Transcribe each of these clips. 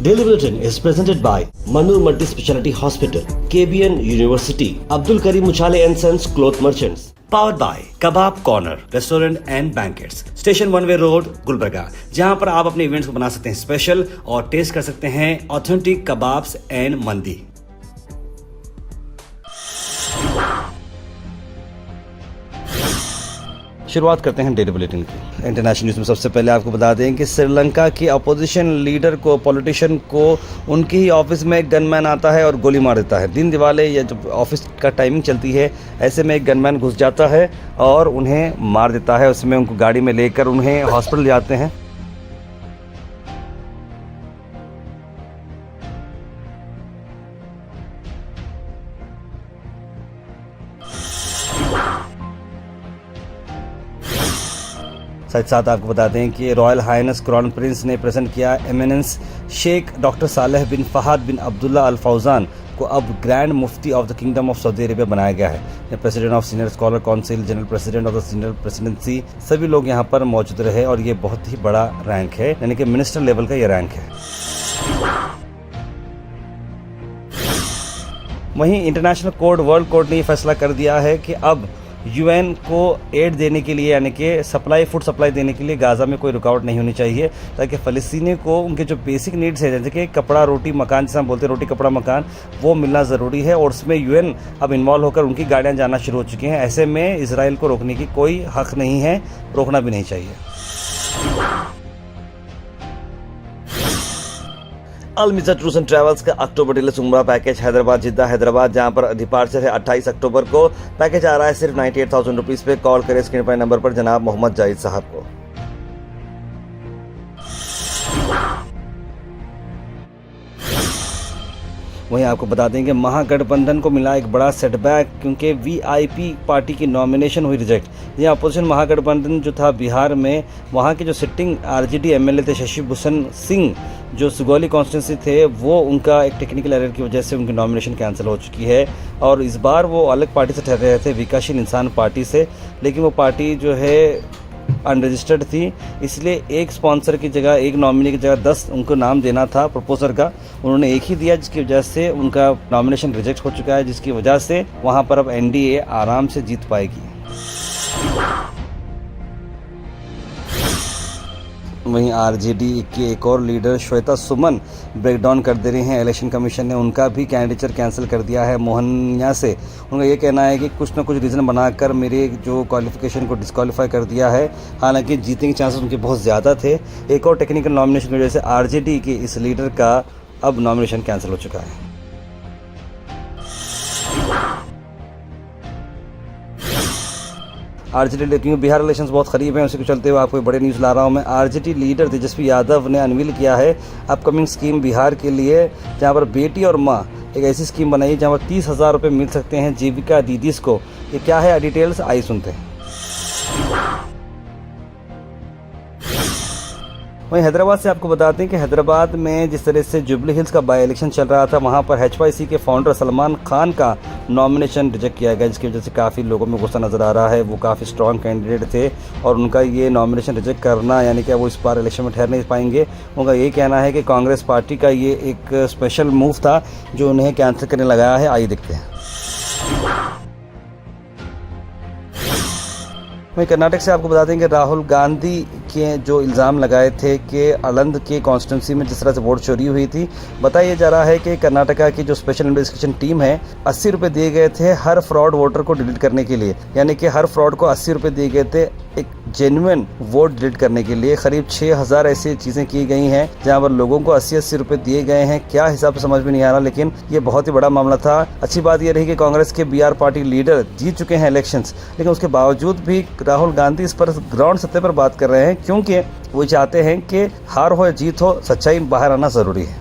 Daily Bulletin is presented by Manur Multi Speciality Hospital, KBN University, Abdul Karim Uchale and Sons Cloth Merchants. Powered by Kebab Corner Restaurant and Banquets, Station One Way Road, Gulbarga, जहां पर आप अपने events को बना सकते हैं special और test कर सकते हैं ऑथेंटिक कबाब्स एंड मंदी। शुरुआत करते हैं डेली बुलेटिन की। इंटरनेशनल न्यूज़ में सबसे पहले आपको बता दें कि श्रीलंका की अपोजिशन लीडर को, पॉलिटिशियन को, उनकी ही ऑफिस में एक गनमैन आता है और गोली मार देता है। दिन दिवाले या जब ऑफिस का टाइमिंग चलती है, ऐसे में एक गनमैन घुस जाता है और उन्हें मार देता है। उसमें उनको गाड़ी में लेकर उन्हें हॉस्पिटल जाते हैं। साथ साथ आपको बता दें कि रॉयल हाइनेस क्राउन प्रिंस ने प्रेजेंट किया एमिनेंस शेख डॉक्टर सालेह बिन फहद बिन अब्दुल्ला अल फौजान को अब grand Mufti of the kingdom of Saudi Arabia बनाया गया है। President of senior scholar council, general president of the senior presidency, सभी लोग यहाँ पर मौजूद रहे और ये बहुत ही बड़ा रैंक है, यानी कि मिनिस्टर लेवल का ये रैंक है। वहीं इंटरनेशनल कोर्ट, वर्ल्ड कोर्ट ने ये फैसला कर दिया है कि अब यूएन को एड देने के लिए, यानी कि फूड सप्लाई देने के लिए गाज़ा में कोई रुकावट नहीं होनी चाहिए, ताकि फ़लस्तीनी को उनके जो बेसिक नीड्स है, जैसे कि कपड़ा, रोटी, मकान, जिसे हम बोलते हैं रोटी, कपड़ा, मकान, वो मिलना ज़रूरी है। और उसमें यूएन अब इन्वॉल्व होकर उनकी गाड़ियाँ जाना शुरू हो चुकी हैं। ऐसे में इजराइल को रोकने की कोई हक़ नहीं है, रोकना भी नहीं चाहिए। अल मिज़ा टूर्स एंड ट्रैवल्स का अक्टूबर डीलक्स उम्रा पैकेज हैदराबाद जिद्दा हैदराबाद, जहां पर डिपार्चर है 28 अक्टूबर को। पैकेज आ रहा है सिर्फ 98,000 रुपीज़ पे। कॉल करें स्क्रीन पर नंबर पर जनाब मोहम्मद जाहिद साहब को। वहीं आपको बता दें कि महागठबंधन को मिला एक बड़ा सेटबैक, क्योंकि वीआईपी पार्टी की नॉमिनेशन हुई रिजेक्ट। यह अपोजिशन महागठबंधन जो था बिहार में, वहां के जो सिटिंग आरजेडी एमएलए थे शशि भूषण सिंह, जो सुगौली कॉन्स्टिट्यूंसी थे, वो उनका एक टेक्निकल एरर की वजह से उनकी नॉमिनेशन कैंसिल हो चुकी है। और इस बार वो अलग पार्टी से ठहर रहे थे, विकासशील इंसान पार्टी से, लेकिन वो पार्टी जो है अनरजिस्टर्ड थी, इसलिए एक स्पॉन्सर की जगह, एक नॉमिनी की जगह 10 उनको नाम देना था प्रपोजर का, उन्होंने एक ही दिया, जिसकी वजह से उनका नॉमिनेशन रिजेक्ट हो चुका है, जिसकी वजह से वहां पर अब एनडीए आराम से जीत पाएगी। वहीं आरजेडी के एक और लीडर श्वेता सुमन ब्रेकडाउन कर दे रही हैं। इलेक्शन कमीशन ने उनका भी कैंडिडेचर कैंसिल कर दिया है मोहनिया से। उनका ये कहना है कि कुछ ना कुछ रीज़न बनाकर मेरे जो क्वालिफिकेशन को डिस्क्वालीफाई कर दिया है, हालांकि जीतने के चांसेस उनके बहुत ज़्यादा थे। एक और टेक्निकल नॉमिनेशन की वजह से आरजेडी के इस लीडर का अब नॉमिनेशन कैंसिल हो चुका है। आरजेडी, क्योंकि बिहार इलेक्शंस बहुत करीब हैं, उसी को चलते हुए आपको बड़े न्यूज़ ला रहा हूं मैं। आरजेडी लीडर तेजस्वी यादव ने अनवील किया है अपकमिंग स्कीम बिहार के लिए, जहां पर बेटी और माँ एक ऐसी स्कीम बनाई जहां पर 30,000 रुपये मिल सकते हैं जीविका दीदीज को। ये क्या है, डिटेल्स आइए सुनते हैं। वहीं हैदराबाद से आपको बताते हैं कि हैदराबाद में जिस तरह से जुबली हिल्स का बाई इलेक्शन चल रहा था, वहां पर एचवाईसी के फाउंडर सलमान खान का नॉमिनेशन रिजेक्ट किया गया, जिसकी वजह से काफ़ी लोगों में गुस्सा नज़र आ रहा है। वो काफ़ी स्ट्रॉन्ग कैंडिडेट थे और उनका ये नॉमिनेशन रिजेक्ट करना, यानी कि वो इस बार इलेक्शन में ठहर नहीं पाएंगे। उनका ये कहना है कि कांग्रेस पार्टी का ये एक स्पेशल मूव था जो उन्हें कैंसिल करने लगाया है। आइए देखते हैं। वहीं कर्नाटक से आपको बता दें कि राहुल गांधी के जो इल्ज़ाम लगाए थे कि अलंद के कॉन्स्टिट्यूंसी में जिस तरह से वोट चोरी हुई थी, बताया जा रहा है कि कर्नाटका की जो स्पेशल इन्वेस्टिगेशन टीम है, 80 रुपये दिए गए थे हर फ्रॉड वोटर को डिलीट करने के लिए, यानी कि हर फ्रॉड को 80 रुपये दिए गए थे एक जेन्युइन वोट डिलीट करने के लिए। करीब 6,000 ऐसी चीज़ें की गई हैं जहाँ पर लोगों को 80-80 रुपये दिए गए हैं। क्या हिसाब से समझ में नहीं आ रहा, लेकिन ये बहुत ही बड़ा मामला था। अच्छी बात यह रही कि कांग्रेस के बीआर पार्टी लीडर जीत चुके हैं इलेक्शंस, लेकिन उसके बावजूद भी राहुल गांधी इस पर ग्राउंड सतह पर बात कर रहे हैं, क्योंकि वो चाहते हैं कि हार हो या जीत हो, सच्चाई बाहर आना जरूरी है।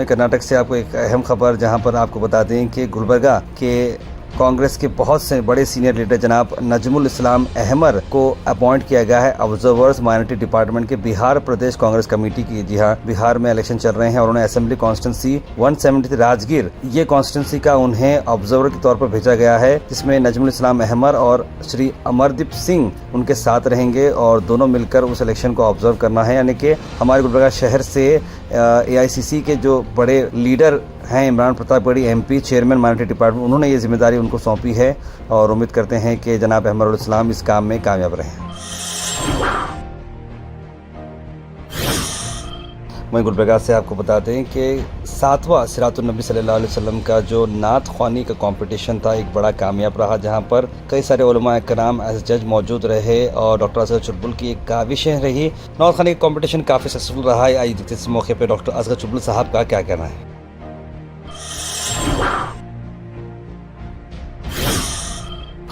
कर्नाटक से आपको एक अहम खबर, जहां पर आपको बता दें कि गुलबर्गा के कांग्रेस के बहुत से बड़े सीनियर लीडर जनाब नजमुल इस्लाम अहमद को अपॉइंट किया गया है ऑब्जर्वर्स माइनॉरिटी डिपार्टमेंट के बिहार प्रदेश कांग्रेस कमेटी की। जी हाँ, बिहार में इलेक्शन चल रहे हैं और उन्हें असेंबली कॉन्स्टिट्यूंसी 173 राजगीर ये कॉन्स्टिट्यूंसी का उन्हें ऑब्जर्वर के तौर पर भेजा गया है, जिसमें नजमुल इस्लाम अहमद और श्री अमरदीप सिंह उनके साथ रहेंगे और दोनों मिलकर उस इलेक्शन को ऑब्जर्व करना है। यानी कि हमारे गुलबर्गा शहर से AICC के जो बड़े लीडर हैं इमरान प्रताप गढ़ी MP चेयरमैन माइनॉरिटी डिपार्टमेंट, उन्होंने ये जिम्मेदारी उनको सौंपी है और उम्मीद करते हैं कि जनाब अहमद इस्लाम इस काम में कामयाब रहें। वहीं गुलबर्गा से आपको बता दें कि 7वां सिरातुन नबी सल्लल्लाहु अलैहि वसल्लम का जो नात ख्वानी का कंपटीशन था एक बड़ा कामयाब रहा, जहां पर कई सारे उलमा कराम एज जज मौजूद रहे और डॉक्टर असगर चुलबुल की एक काविशें रही। नात ख्वानी का कंपटीशन काफ़ी सक्सेसफुल रहा है। आइए देखते इस मौके पर डॉक्टर असगर चुलबुल साहब का क्या कहना है।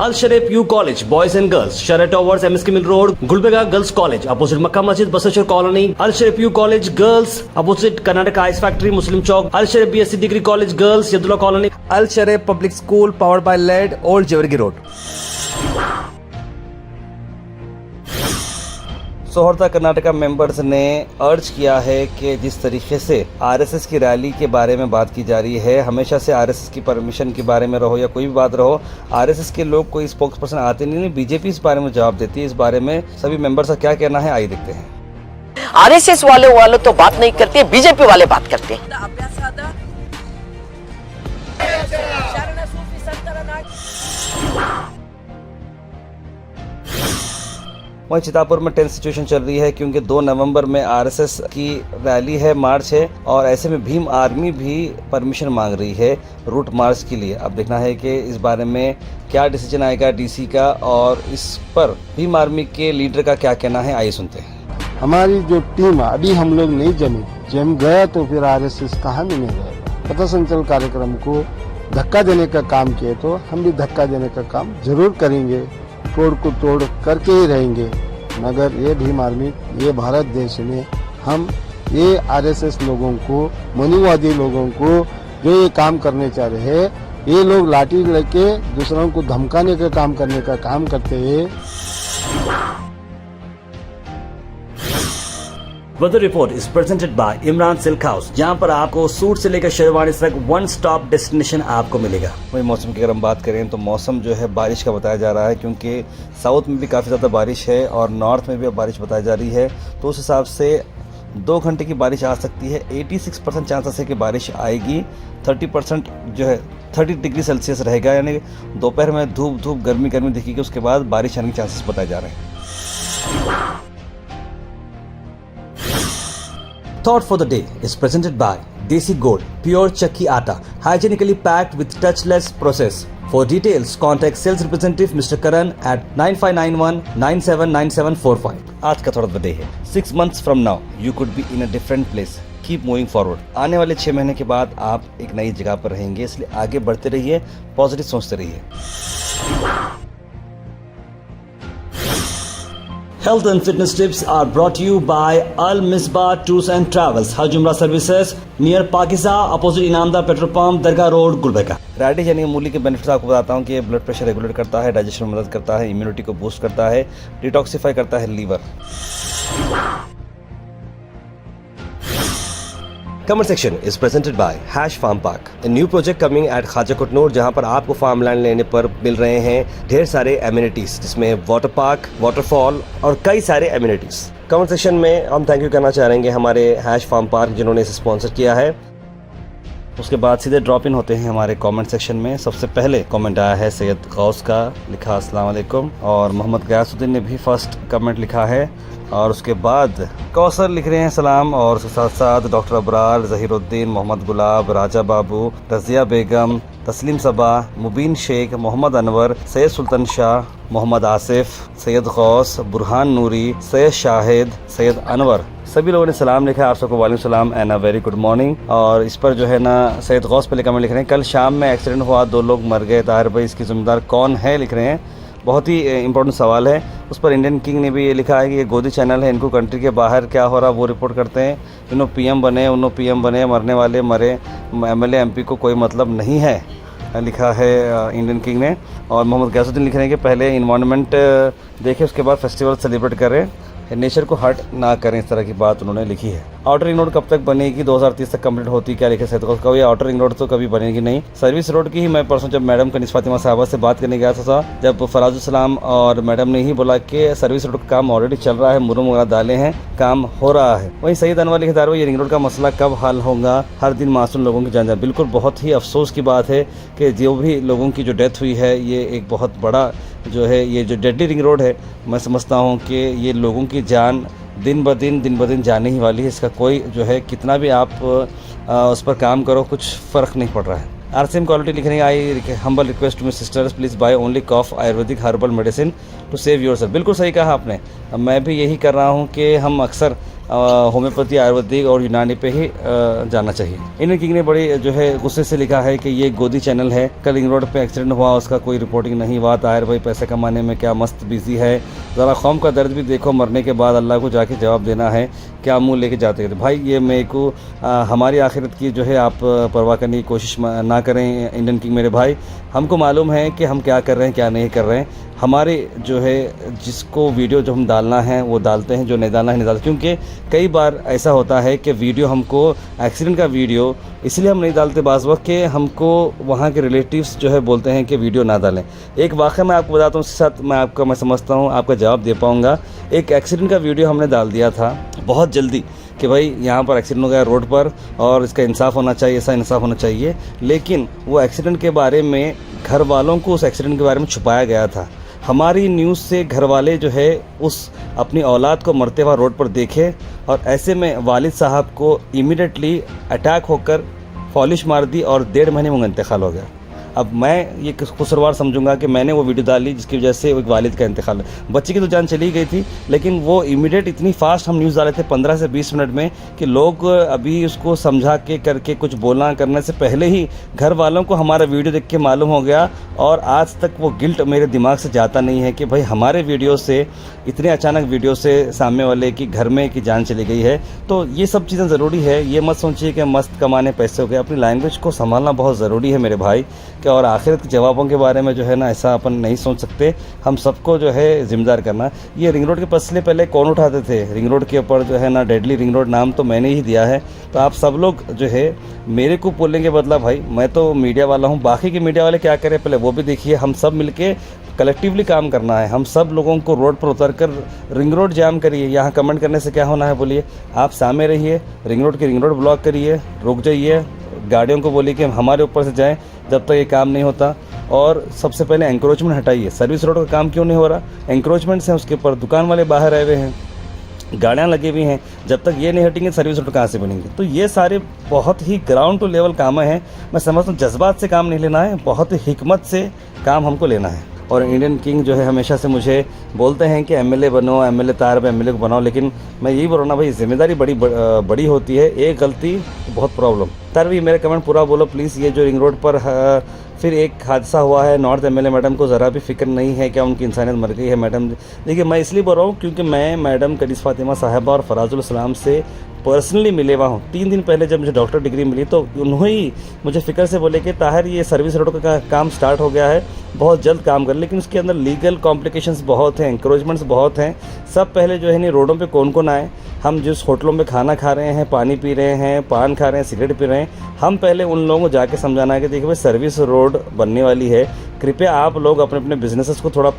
Al Sharif U College, Boys and Girls, Shara Towers, MSK Mill Road, Gulbarga Girls College, opposite Makkah Masjid, Basachar Colony. Al Sharif U College Girls, opposite Karnataka Ice Factory, Muslim Chowk. Al Sharif BSc Degree College Girls, Yadullah Colony. Al Sharif Public School, powered by LED, Old Jewargi Road. सोहरता Karnataka members ने अर्ज किया है कि जिस तरीके से RSS की रैली के बारे में बात की जा रही है, हमेशा से RSS की परमिशन के बारे में रहो या कोई भी बात रहो, RSS के लोग कोई स्पोक्स पर्सन आते नहीं, बीजेपी इस बारे में जवाब देती है। इस बारे में सभी मेंबर्स का क्या कहना है, आइए देखते हैं। RSS वाले तो बात नहीं करते, बीजेपी वाले बात करते हैं। वहीं चितापुर में टेंस सिचुएशन चल रही है क्योंकि 2 नवंबर में RSS की रैली है, मार्च है और ऐसे में भीम आर्मी भी परमिशन मांग रही है रूट मार्च के लिए। अब देखना है कि इस बारे में क्या डिसीजन आएगा DC का और इस पर भीम आर्मी के लीडर का क्या कहना है, आइए सुनते हैं। हमारी जो टीम अभी हम लोग नहीं जम गया तो फिर RSS कहाँ मिलने जाएगा। पथ संचलन कार्यक्रम को धक्का देने का काम किए तो हम भी धक्का देने का काम जरूर करेंगे, तोड़ को तोड़ करके ही रहेंगे। मगर ये भीम आर्मी, ये भारत देश में हम ये RSS लोगों को, मनुवादी लोगों को जो ये काम करने चाह रहे हैं, ये लोग लाठी लेके दूसरों को धमकाने का काम करने का काम करते हैं। Weather report is presented by Imran Silk House, जहां पर आपको सूट से लेकर शेरवानी तक वन स्टॉप डेस्टिनेशन आपको मिलेगा। वही मौसम की अगर हम बात करें तो मौसम जो है बारिश का बताया जा रहा है, क्योंकि साउथ में भी काफ़ी ज़्यादा बारिश है और नॉर्थ में भी अब बारिश बताई जा रही है। तो उस हिसाब से 2 घंटे की बारिश आ सकती है। 86% चांसेस है कि बारिश आएगी। 30% जो है 30 डिग्री सेल्सियस रहेगा, यानी दोपहर में धूप गर्मी दिखेगी, उसके बाद बारिश आने के चांसेस बताए जा रहे हैं। Thought for the day is presented by Desi Gold, pure chakki atta, hygienically packed with touchless process. For details, contact sales representative Mr. Karan at 9591979745. आज का थॉट ऑफ द डे है 6 months from now you could be in a different place. Keep moving forward. आने वाले 6 महीने के बाद आप एक नई जगह पर रहेंगे, इसलिए आगे बढ़ते रहिए, पॉजिटिव सोचते रहिए। Health and fitness tips are brought to you by Al Misbah Tours and Travels, Hajj Umrah Services, near Pakisa, opposite Inamda Petrol Pump, Dargah Road, Gulbarga. Radish यानी मूली के बेनिफिट्स आपको बताता हूँ कि ब्लड प्रेशर रेगुलेट करता है, digestion में मदद करता है, इम्यूनिटी को बूस्ट करता है, डिटॉक्सिफाई करता है liver. Comment section is presented by hash farm park, a new project coming at Khwaja Kotnoor, जहां पर आपको फार्म लैंड लेने पर मिल रहे हैं ढेर सारे एमिनिटीज, जिसमें वाटर पार्क, वाटरफॉल और कई सारे एमिनिटीज। कमेंट सेक्शन में हम थैंक यू करना चाहेंगे हमारे हैश फार्म पार्क जिन्होंने इसे स्पॉन्सर किया है। उसके बाद सीधे ड्रॉप इन होते हैं हमारे कमेंट सेक्शन में। सबसे पहले कमेंट आया है सैयद गौस का, लिखा अस्सलाम वालेकुम, और मोहम्मद गयासुद्दीन ने भी फर्स्ट कमेंट लिखा है, और उसके बाद कौसर लिख रहे हैं सलाम, और उसके साथ साथ डॉक्टर अबरार, ज़हीरुद्दीन, मोहम्मद गुलाब, राजा बाबू, रज़िया बेगम, तस्लीम सबा, मुबीन शेख, मोहम्मद अनवर, सैयद सुल्तान शाह, मोहम्मद आसिफ, सैयद गौस, बुरहान नूरी, सैयद शाहिद, सैयद अनवर, सभी लोगों ने सलाम लिखा है। आप सबको वालेकुम सलाम and a very good morning. और इस पर जो है ना सैयद गौस पहले कमेंट लिख रहे हैं, कल शाम में एक्सीडेंट हुआ, 2 लोग मर गए, ताहिर भाई इसकी जिम्मेदार कौन है, लिख रहे हैं। बहुत ही इंपॉर्टेंट सवाल है। उस पर इंडियन किंग ने भी ये लिखा है कि ये गोदी चैनल है, इनको कंट्री के बाहर क्या हो रहा वो रिपोर्ट करते हैं। इन्हों PM बने, उन्हों PM बने, मरने वाले मरे, MLA MP को कोई मतलब नहीं है। लिखा है इंडियन किंग ने। और मोहम्मद गैसुद्दीन लिख रहे हैं कि पहले इन्वायरमेंट देखें, उसके बाद फेस्टिवल सेलिब्रेट करें, नेचर को हर्ट ना करें, इस तरह की बात उन्होंने लिखी है। आउटर रिंग रोड कब तक बनेगी? 2030 तक कंप्लीट होती, क्या लिखे सैयद कभी आउटर रिंग रोड तो कभी बनेगी नहीं। सर्विस रोड की ही मैं परसों जब मैडम कनीस फातिमा साहबा से बात करने गया था, जब फराजुल सलाम और मैडम ने ही बोला कि सर्विस रोड का काम ऑलरेडी चल रहा है, मुरम वगैरह डाले हैं, काम हो रहा है। वहीं सईद अनवर लिखे दारो, ये रिंग रोड का मसला कब हल होगा? हर दिन मासूम लोगों की जान जाए। बिल्कुल, बहुत ही अफसोस की बात है कि जो भी लोगों की जो डेथ हुई है, ये एक बहुत बड़ा जो है, ये जो डेडली रिंग रोड है, मैं समझता हूँ कि ये लोगों की जान दिन ब दिन जाने ही वाली है। इसका कोई जो है कितना भी आप उस पर काम करो, कुछ फ़र्क नहीं पड़ रहा है। RCM क्वालिटी लिख रहे हैं, I humble request to my sisters, please buy only cough Ayurvedic herbal medicine to save yourself. बिल्कुल सही कहा आपने, मैं भी यही कर रहा हूँ कि हम अक्सर होम्योपैथी, आयुर्वेदिक और यूनानी पे ही जाना चाहिए। इंडियन किंग ने बड़ी जो है गुस्से से लिखा है कि ये गोदी चैनल है, कल रिंग रोड पे एक्सीडेंट हुआ, उसका कोई रिपोर्टिंग नहीं हुआ। ताहिर भाई पैसे कमाने में क्या मस्त बिजी है, ज़रा कौम का दर्द भी देखो, मरने के बाद अल्लाह को जाके जवाब देना है, क्या मुंह लेके जाते हैं भाई। ये मेरे को हमारी आखिरत की जो है आप परवाह करने की कोशिश ना करें इंडियन किंग मेरे भाई। हमको मालूम है कि हम क्या कर रहे हैं, क्या नहीं कर रहे हैं। हमारे जो है जिसको वीडियो जो हम डालना है वो डालते हैं, जो नहीं डालना है नहीं डालते, क्योंकि कई बार ऐसा होता है कि वीडियो हमको एक्सीडेंट का वीडियो इसलिए हम नहीं डालते बाज़ वक्त कि हमको वहाँ के रिलेटिव्स जो है बोलते हैं कि वीडियो ना डालें। एक वाक़या मैं आपको बताता हूँ, उसके साथ मैं समझता हूँ आपका जवाब दे पाऊँगा। एक एक्सीडेंट का वीडियो हमने डाल दिया था बहुत जल्दी कि भाई यहाँ पर एक्सीडेंट हो गया रोड पर और इसका इंसाफ होना चाहिए, ऐसा इंसाफ होना चाहिए। लेकिन वो एक्सीडेंट के बारे में घर वालों को उस एक्सीडेंट के बारे में छुपाया गया था। हमारी न्यूज़ से घर वाले जो है उस अपनी औलाद को मरते हुआ रोड पर देखे और ऐसे में वालिद साहब को इमीडिएटली अटैक होकर पॉलिश मार दी और 1.5 महीने में इंतकाल हो गया। अब मैं ये कसूरवार समझूंगा कि मैंने वो वीडियो डाली जिसकी वजह से एक वालिद का इंतकाल। बच्चे की तो जान चली गई थी, लेकिन वो इमीडिएट इतनी फास्ट हम न्यूज़ डाले थे 15 से 20 मिनट में कि लोग अभी उसको समझा के करके कुछ बोलना करने से पहले ही घर वालों को हमारा वीडियो देख के मालूम हो गया। और आज तक वो गिल्ट मेरे दिमाग से जाता नहीं है कि भाई हमारे वीडियो से, इतने अचानक वीडियो से सामने वाले की घर में की जान चली गई है। तो ये सब चीज़ें ज़रूरी है। ये मत सोचिए कि मस्त कमाने पैसे हो गए, अपनी लैंग्वेज को संभालना बहुत ज़रूरी है मेरे भाई। और आखिरत के जवाबों के बारे में जो है ना ऐसा अपन नहीं सोच सकते, हम सबको जो है जिम्मेदार करना। ये रिंग रोड के मसले पहले कौन उठाते थे? रिंग रोड के ऊपर जो है ना डेडली रिंग रोड नाम तो मैंने ही दिया है। तो आप सब लोग जो है मेरे को बोलने के बदला, भाई मैं तो मीडिया वाला हूँ, बाकी के मीडिया वाले क्या करें पहले वो भी देखिए। हम सब मिलके कलेक्टिवली काम करना है। हम सब लोगों को रोड पर उतर कर रिंग रोड जाम करिए। यहाँ कमेंट करने से क्या होना है बोलिए? आप सामने रहिए, रिंग रोड ब्लॉक करिए, रुक जाइए, गाड़ियों को बोलिए कि हमारे ऊपर से जाएं जब तक ये काम नहीं होता। और सबसे पहले एंक्रोचमेंट हटाइए। सर्विस रोड का काम क्यों नहीं हो रहा? एंक्रोचमेंट्स हैं उसके ऊपर, दुकान वाले बाहर आए हुए हैं, गाड़ियाँ लगी हुई हैं। जब तक ये नहीं हटेंगे सर्विस रोड कहाँ से बनेंगे? तो ये सारे बहुत ही ग्राउंड टू लेवल काम हैं। मैं समझता हूँ जज्बात से काम नहीं लेना है, बहुत ही हिकमत से काम हमको लेना है। और इंडियन किंग जो है हमेशा से मुझे बोलते हैं कि एमएलए बनो, एमएलए तार पे एमएलए को बनाओ, लेकिन मैं यही बोल रहा हूँ ना भाई, जिम्मेदारी बड़ी होती है, एक गलती बहुत प्रॉब्लम। तार भी मेरा कमेंट पूरा बोलो प्लीज़। ये जो रिंग रोड पर फिर एक हादसा हुआ है, नॉर्थ एमएलए मैडम को ज़रा भी फिक्र नहीं है, क्या उनकी इंसानियत मर गई है? मैडम देखिए, मैं इसलिए बोल रहा हूँ क्योंकि मैं मैडम कनीस फातिमा साहबा और फराजुल सलाम से पर्सनली मिले हुआ हूँ। 3 दिन पहले जब मुझे डॉक्टर डिग्री मिली तो उन्होंने ही मुझे फ़िक्र से बोले कि ताहिर ये सर्विस रोड का काम स्टार्ट हो गया है, बहुत जल्द काम कर, लेकिन उसके अंदर लीगल कॉम्प्लिकेशंस बहुत हैं, इंक्रोचमेंट्स बहुत हैं। सब पहले जो है नहीं रोडों पे कौन कौन आए, हम जिस होटलों में खाना खा रहे हैं, पानी पी रहे हैं, पान खा रहे हैं, सिगरेट पी रहे हैं, हम पहले उन लोगों को जाके समझाना है कि देखिए भाई सर्विस रोड बनने वाली है, कृपया आप लोग अपने अपने बिजनेसेस को थोड़ा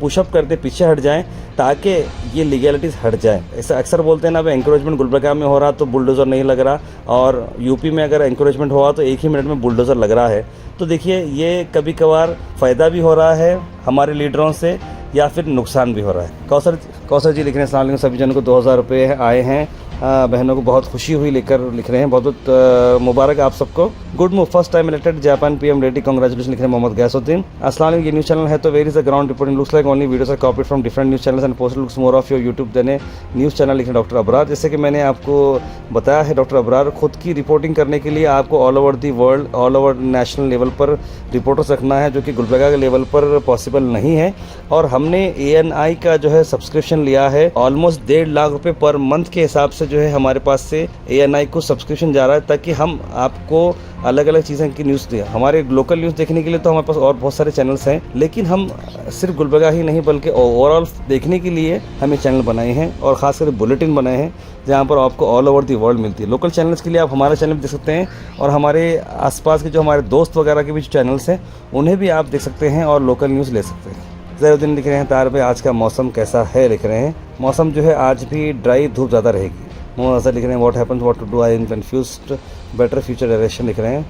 पुशअप करते पीछे हट जाएं ताकि ये लीगलिटीज़ हट जाए। ऐसा अक्सर बोलते हैं ना भाई, एंकरेजमेंट गुलबर्गा में हो रहा तो बुलडोज़र नहीं लग रहा, और यूपी में अगर एंकरेजमेंट हुआ तो 1 ही मिनट में बुलडोज़र लग रहा है। तो देखिए ये कभी कभार फ़ायदा भी हो रहा है हमारे लीडरों से या फिर नुकसान भी हो रहा है। कौसर जी लिख रहे हैं, अस्सलाम वालेकुम, सभी जनों को 2000 रुपये आए हैं, बहनों को बहुत खुशी हुई लेकर लिख रहे हैं, बहुत बहुत मुबारक आप सबको। Good move, first time elected Japan PM lady, congratulation लिख रहे हैं मोहम्मद गैसुद्दीन। अस्सलाम वालेकुम, ये न्यूज़ चैनल है तो where is the ground reporting, looks like only videos are copied from different news channels and posted looks more of your YouTube than a news channel, लिख रहे हैं डॉक्टर अबरार। जैसे कि मैंने आपको बताया है, डॉक्टर अबरार खुद की रिपोर्टिंग करने के लिए आपको all over the world, all over national level पर रिपोर्टर्स रखना है, जो कि गुलबर्गा के लेवल पर पॉसिबल नहीं है। और हमने ANI का जो है सब्सक्रिप्शन लिया है, ऑलमोस्ट 1.5 लाख रुपए पर मंथ के हिसाब से जो है हमारे पास से ANI को सब्सक्रिप्शन जा रहा है, ताकि हम आपको अलग अलग चीज़ों की न्यूज़ दें। हमारे लोकल न्यूज़ देखने के लिए तो हमारे पास और बहुत सारे चैनल्स हैं, लेकिन हम सिर्फ गुलबर्गा ही नहीं बल्कि ओवरऑल देखने के लिए हमें चैनल बनाए हैं, और ख़ासकर बुलेटिन बनाए हैं जहाँ पर आपको ऑल ओवर दी वर्ल्ड मिलती है। लोकल चैनल्स के लिए आप हमारा चैनल भी देख सकते हैं, और हमारे आसपास के जो हमारे दोस्त वगैरह के भी जो चैनल्स हैं उन्हें भी आप देख सकते हैं और लोकल न्यूज़ ले सकते हैं। ज़रूद्दीन लिख रहे हैं तार पे आज का मौसम कैसा है, लिख रहे हैं मौसम जो है आज भी ड्राई, धूप ज़्यादा रहेगी। मोहम्मद अजहर लिख रहे हैं what happens what to do I am confused better future direction, लिख रहे हैं।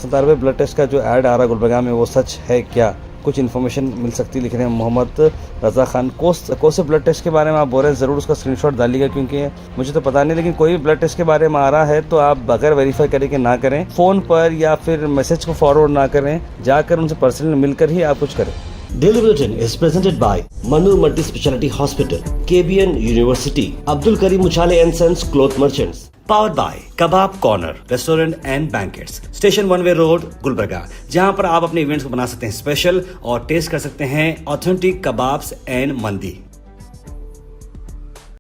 सतार पे ब्लड टेस्ट का जो ऐड आ रहा है गुलबर्गा में वो सच है क्या, कुछ इन्फॉर्मेशन मिल सकती, लिख रहे हैं मोहम्मद रज़ा खान। कोस ब्लड टेस्ट के बारे में आप बोल रहे हैं, ज़रूर उसका स्क्रीनशॉट डालिएगा, क्योंकि मुझे तो पता नहीं, लेकिन कोई भी ब्लड टेस्ट के बारे में आ रहा है तो आप बगैर वेरीफाई करे कि ना करें, फ़ोन पर या फिर मैसेज को फॉरवर्ड ना करें, जाकर उनसे पर्सनल मिलकर ही आप कुछ करें। Daily Bulletin is presented by Manu Multi Speciality Hospital, KBN University, Abdul Karim Uchale and Sons Cloth Merchants. Powered by Kebab Corner Restaurant and Banquets, Station 1 Way Road, Gulbarga, जहां पर आप अपने इवेंट्स को बना सकते हैं स्पेशल और टेस्ट कर सकते हैं ऑथेंटिक कबाब्स एंड मंदी।